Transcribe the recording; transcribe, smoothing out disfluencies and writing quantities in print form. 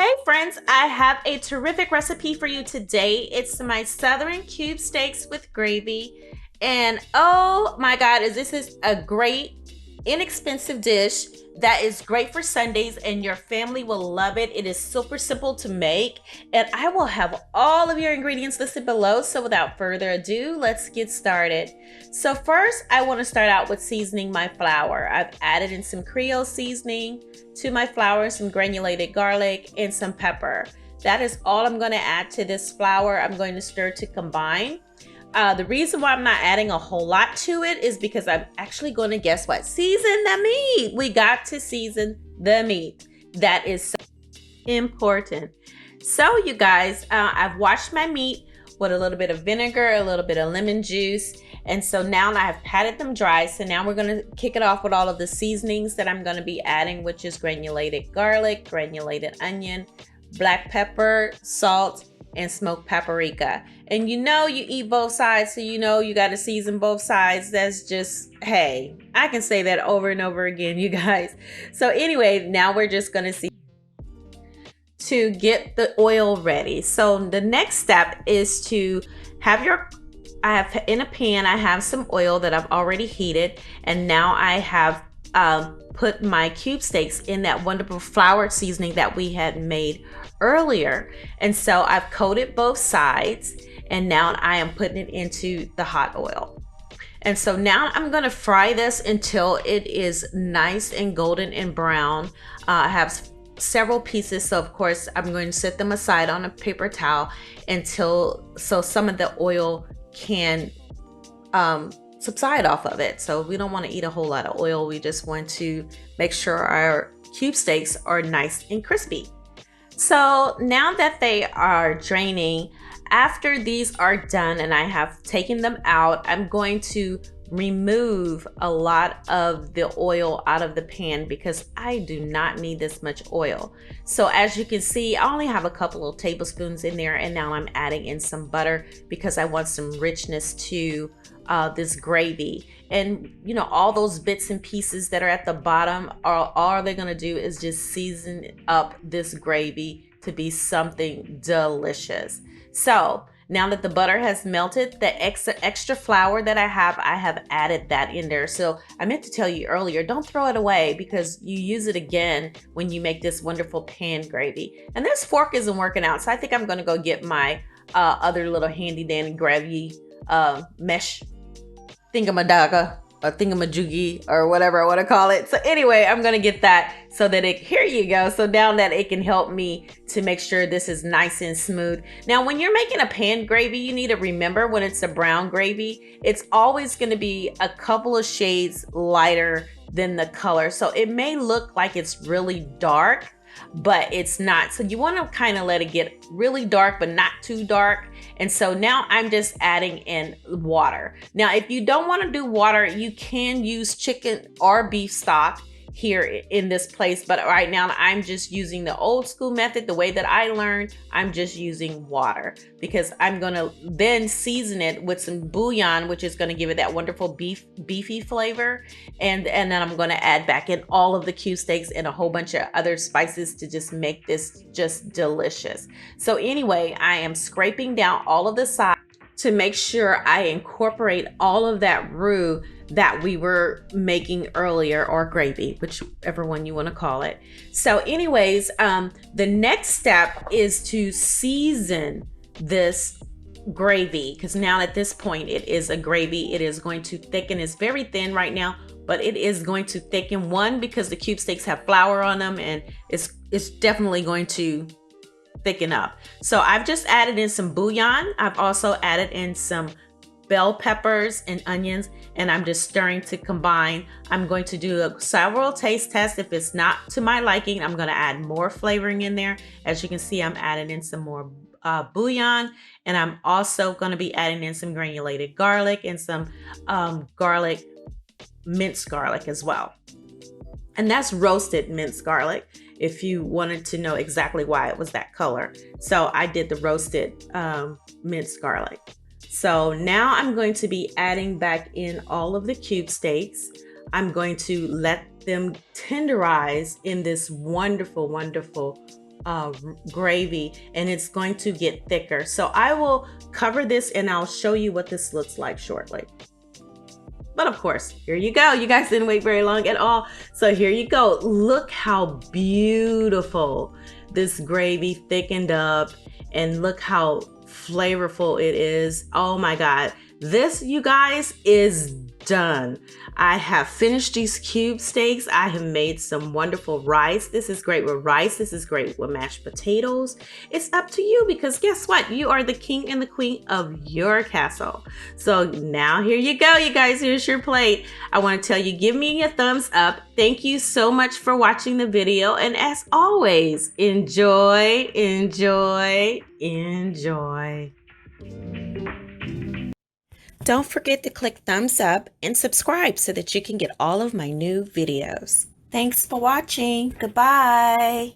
Hey friends, I have a terrific recipe for you today. It's my Southern Cube Steaks with gravy. And oh my God, this is a great, inexpensive dish that is great for Sundays and your family will love it. It is super simple to make and I will have all of your ingredients listed below. So without further ado, let's get started. So first, I want to start out with seasoning my flour. I've added in some Creole seasoning to my flour, some granulated garlic, and some pepper. That is all I'm going to add to this flour. I'm going to stir to combine. The reason why I'm not adding a whole lot to it is because I'm actually going to, guess what? Season the meat. We got to season the meat. That is so important. So you guys, I've washed my meat with a little bit of vinegar, a little bit of lemon juice. And so now I have patted them dry. So now we're going to kick it off with all of the seasonings that I'm going to be adding, which is granulated garlic, granulated onion, black pepper, salt, and smoked paprika. And you know you eat both sides, so you know you got to season both sides. That's just, hey, I can say that over and over again, you guys. So anyway, now we're just going to see to get the oil ready. So the next step is to have in a pan, I have some oil that I've already heated, and now I have put my cube steaks in that wonderful flour seasoning that we had made earlier. And so I've coated both sides and now I am putting it into the hot oil. And so now I'm going to fry this until it is nice and golden and brown. I have several pieces, so of course I'm going to set them aside on a paper towel so some of the oil can subside off of it. So we don't want to eat a whole lot of oil. We just want to make sure our cube steaks are nice and crispy. So now that they are draining, after these are done and I have taken them out, I'm going to remove a lot of the oil out of the pan because I do not need this much oil. So as you can see, I only have a couple of tablespoons in there, and now I'm adding in some butter because I want some richness to this gravy. And you know, all those bits and pieces that are at the bottom all they're gonna do is just season up this gravy to be something delicious. So now that the butter has melted, the extra flour that I have added that in there. So I meant to tell you earlier, don't throw it away because you use it again when you make this wonderful pan gravy. And this fork isn't working out, so I think I'm gonna go get my other little handy dandy gravy mesh thingamadaga or thingamajoogie or whatever I want to call it. So anyway, I'm going to get that so that here you go. So now that it can help me to make sure this is nice and smooth. Now, when you're making a pan gravy, you need to remember when it's a brown gravy, it's always going to be a couple of shades lighter than the color. So it may look like it's really dark, but it's not. So you want to kind of let it get really dark, but not too dark. And so now I'm just adding in water. Now, if you don't want to do water, you can use chicken or beef stock here in this place. But right now I'm just using the old school method, the way that I learned. I'm just using water because I'm going to then season it with some bouillon, which is going to give it that wonderful beefy flavor. And then I'm going to add back in all of the cube steaks and a whole bunch of other spices to just make this just delicious. So anyway, I am scraping down all of the sides to make sure I incorporate all of that roux that we were making earlier, or gravy, whichever one you want to call it. So anyways, the next step is to season this gravy, because now at this point it is a gravy. It is going to thicken. It's very thin right now, but it is going to thicken, one, because the cube steaks have flour on them, and it's definitely going to thicken up. So I've just added in some bouillon. I've also added in some bell peppers and onions, and I'm just stirring to combine. I'm going to do several taste tests. If it's not to my liking, I'm going to add more flavoring in there. As you can see, I'm adding in some more bouillon, and I'm also going to be adding in some granulated garlic and some minced garlic as well. And that's roasted minced garlic, if you wanted to know exactly why it was that color. So I did the roasted minced garlic. So now I'm going to be adding back in all of the cube steaks. I'm going to let them tenderize in this wonderful, wonderful gravy, and it's going to get thicker. So I will cover this and I'll show you what this looks like shortly. But of course, here you go. You guys didn't wait very long at all. So here you go. Look how beautiful this gravy thickened up, and look how flavorful it is. Oh my God. This, you guys, is done. I have finished these cube steaks. I have made some wonderful rice. This is great with rice. This is great with mashed potatoes. It's up to you, because guess what? You are the king and the queen of your castle. So now here you go, you guys. Here's your plate. I want to tell you, give me a thumbs up. Thank you so much for watching the video. And as always, enjoy, enjoy, enjoy. Don't forget to click thumbs up and subscribe so that you can get all of my new videos. Thanks for watching. Goodbye.